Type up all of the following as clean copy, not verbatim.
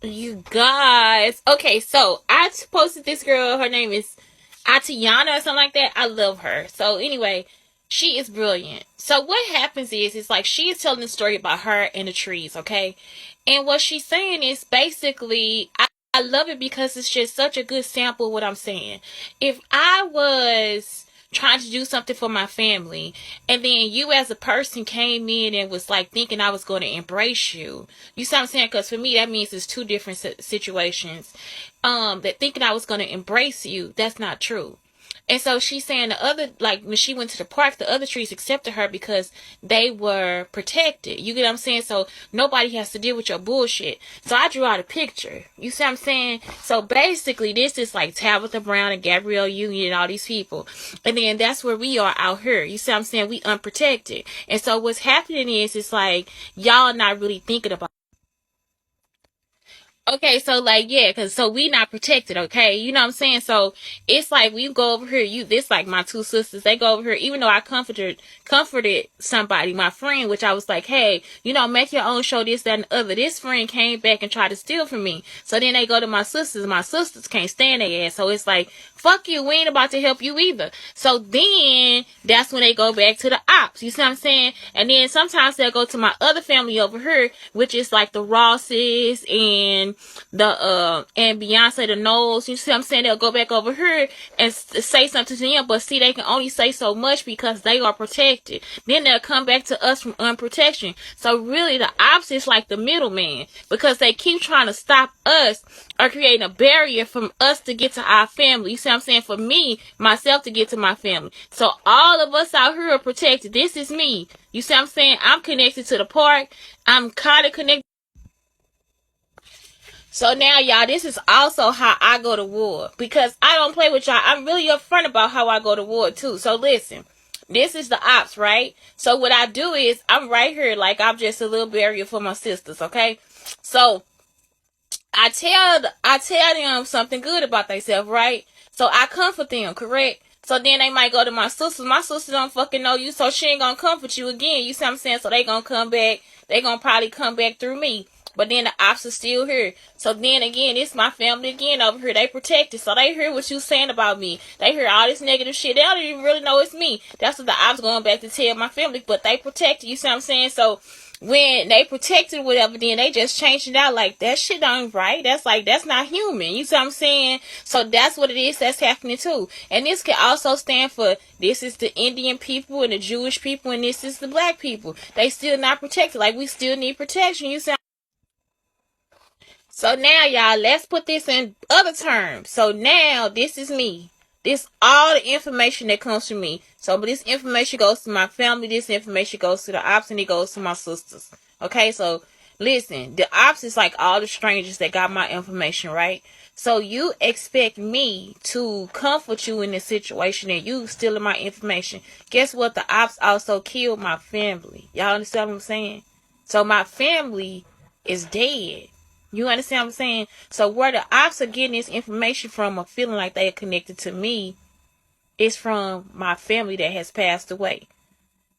You guys. Okay, so I posted this girl. Her name is Atiana or something like that. I love her. So anyway, she is brilliant. So what happens is, it's like she is telling the story about her and the trees, okay? And what she's saying is basically, I love it because it's just such a good sample of what I'm saying. If I was trying to do something for my family, and then you as a person came in and was like thinking I was going to embrace you, you see what I'm saying? Because for me that means it's two different situations. That thinking I was going to embrace you, that's not true. And so she's saying the other, like when she went to the park, the other trees accepted her because they were protected. You get what I'm saying? So nobody has to deal with your bullshit. So I drew out a picture. You see what I'm saying? So basically, this is like Tabitha Brown and Gabrielle Union and all these people. And then that's where we are out here. You see what I'm saying? We unprotected. And so what's happening is, it's like y'all not really thinking about. Okay, so like yeah, cause so we not protected, okay? You know what I'm saying? So it's like we go over here, this like my two sisters, they go over here, even though I comforted somebody, my friend, which I was like, hey, make your own show, this, that, and the other. This friend came back and tried to steal from me. So then they go to my sisters can't stand their ass. So it's like, fuck you, we ain't about to help you either. So then that's when they go back to the ops. You see what I'm saying? And then sometimes they'll go to my other family over here, which is like the Rosses and Beyonce, the Knowles. You see what I'm saying? They'll go back over here and say something to them, but see, they can only say so much because they are protected. Then they'll come back to us from unprotection. So really the ops is like the middleman, because they keep trying to stop us or creating a barrier from us to get to our family. You see what I'm saying? For me, myself, to get to my family. So all of us out here are protected. This is me. You see what I'm saying? I'm connected to the park. I'm kind of connected. So now, y'all, this is also how I go to war. Because I don't play with y'all. I'm really upfront about how I go to war, too. So listen. This is the ops, right? So what I do is, I'm right here like I'm just a little barrier for my sisters, okay? So I tell them something good about themselves, right? So I comfort them, correct? So then they might go to my sisters. My sister don't fucking know you, so she ain't gonna comfort you again. You see what I'm saying? So they gonna come back. They gonna probably come back through me. But then the ops are still here. So then again, it's my family again over here. They protected. So they hear what you saying about me. They hear all this negative shit. They don't even really know it's me. That's what the ops going back to tell my family. But they protected. You see what I'm saying? So when they protected whatever, then they just changed it out like that shit ain't right. That's not human. You see what I'm saying? So that's what it is that's happening too. And this can also stand for, this is the Indian people and the Jewish people, and this is the black people. They still not protected. Like, we still need protection. You see? So now, y'all, let's put this in other terms. So now, this is me. This all the information that comes from me. So, but this information goes to my family. This information goes to the ops, and it goes to my sisters. Okay, so listen, the ops is like all the strangers that got my information, right? So you expect me to comfort you in this situation, and you stealing my information. Guess what? The ops also killed my family. Y'all understand what I'm saying? So my family is dead. You understand what I'm saying? So where the ops are getting this information from, or feeling like they are connected to me, is from my family that has passed away.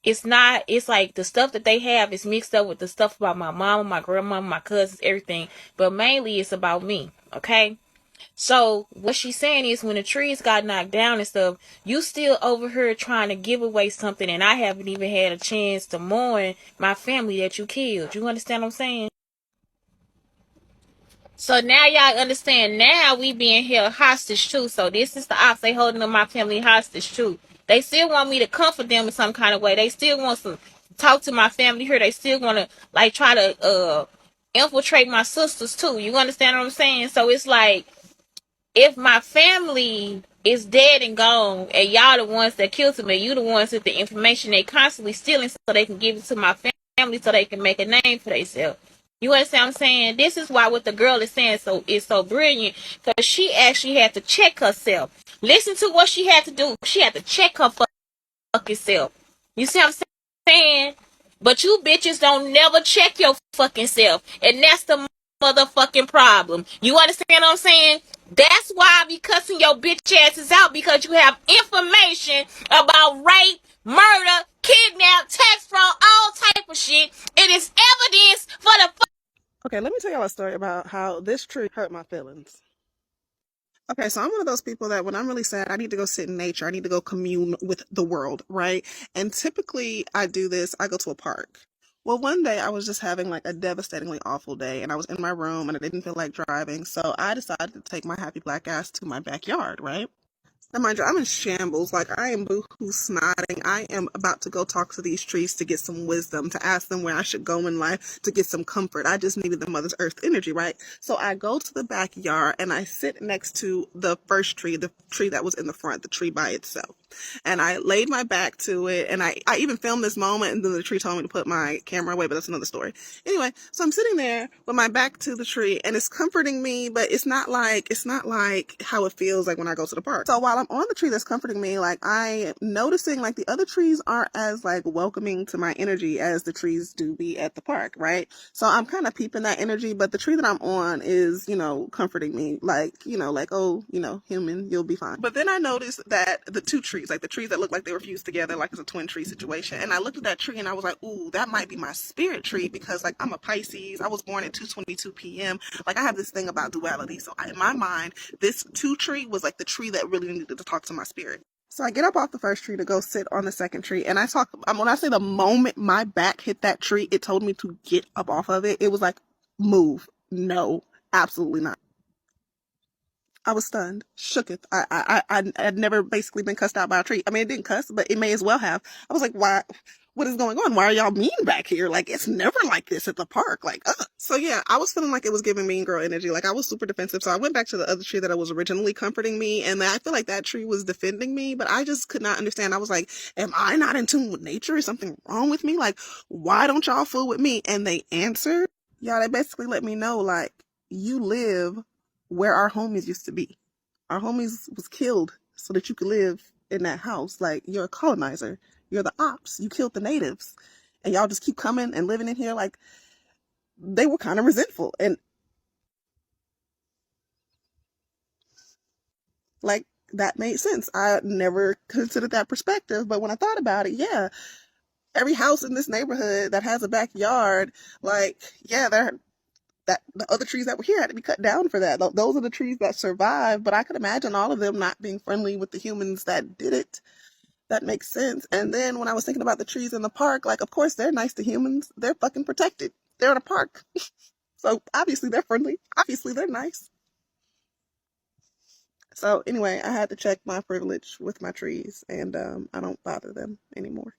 It's not, it's like the stuff that they have is mixed up with the stuff about my mama, my grandma, my cousins, everything. But mainly it's about me, okay? So what she's saying is, when the trees got knocked down and stuff, you still over here trying to give away something, and I haven't even had a chance to mourn my family that you killed. You understand what I'm saying? So now y'all understand. Now we being held hostage too. So this is the ops. They holding up my family hostage too. They still want me to comfort them in some kind of way. They still want to talk to my family here. They still want to like try to infiltrate my sisters too. You understand what I'm saying? So it's like, if my family is dead and gone, and y'all the ones that killed me, you the ones with the information they constantly stealing, so they can give it to my family, so they can make a name for themselves. You understand what I'm saying? This is why what the girl is saying is so brilliant, because she actually had to check herself. Listen to what she had to do. She had to check her fucking self. You see what I'm saying? But you bitches don't never check your fucking self. And that's the motherfucking problem. You understand what I'm saying? That's why I be cussing your bitch asses out, because you have information about rape, murder, kidnap, tax fraud, all type of shit. It is evidence for the Okay, let me tell y'all a story about how this tree hurt my feelings. Okay, so I'm one of those people that when I'm really sad, I need to go sit in nature. I need to go commune with the world, right? And typically I do this, I go to a park. Well, one day I was just having like a devastatingly awful day and I was in my room and I didn't feel like driving. So I decided to take my happy black ass to my backyard, right? Now, mind you, I'm in shambles. Like, I am boohoo snotting. I am about to go talk to these trees to get some wisdom, to ask them where I should go in life, to get some comfort. I just needed the Mother's Earth energy, right? So I go to the backyard and I sit next to the first tree, the tree that was in the front, the tree by itself. And I laid my back to it. And I even filmed this moment. And then the tree told me to put my camera away, but that's another story. Anyway, so I'm sitting there with my back to the tree and it's comforting me, but it's not like how it feels like when I go to the park. So while I'm on the tree that's comforting me, like I am noticing like the other trees aren't as like welcoming to my energy as the trees do be at the park, right? So I'm kind of peeping that energy, but the tree that I'm on is, comforting me, like, oh, human, you'll be fine. But then I noticed that the two trees, like the trees that look like they were fused together, like it's a twin tree situation. And I looked at that tree and I was like, ooh, that might be my spirit tree because like I'm a Pisces. I was born at 2:22 p.m. Like I have this thing about duality. So in my mind, this two tree was like the tree that really needed to talk to my spirit. So I get up off the first tree to go sit on the second tree. And when I say the moment my back hit that tree, it told me to get up off of it. It was like, move. No, absolutely not. I was stunned, shooketh. I had never basically been cussed out by a tree. I mean, it didn't cuss, but it may as well have. I was like, why? What is going on? Why are y'all mean back here? Like, it's never like this at the park. Like, ugh. So yeah, I was feeling like it was giving mean girl energy. Like I was super defensive. So I went back to the other tree that I was originally comforting me. And I feel like that tree was defending me, but I just could not understand. I was like, am I not in tune with nature? Is something wrong with me? Like, why don't y'all fool with me? And they answered, y'all, they basically let me know, like, you live where our homies used to be. Our homies was killed so that you could live in that house. Like, you're a colonizer. You're the ops. You killed the natives. And y'all just keep coming and living in here. Like, they were kind of resentful. And, like, that made sense. I never considered that perspective. But when I thought about it, yeah, every house in this neighborhood that has a backyard, like, yeah, that the other trees that were here had to be cut down for that. Those are the trees that survived, but I could imagine all of them not being friendly with the humans that did it. That makes sense. And then when I was thinking about the trees in the park, like, of course they're nice to humans. They're fucking protected. They're in a park. So obviously they're friendly. Obviously they're nice. So anyway, I had to check my privilege with my trees and I don't bother them anymore.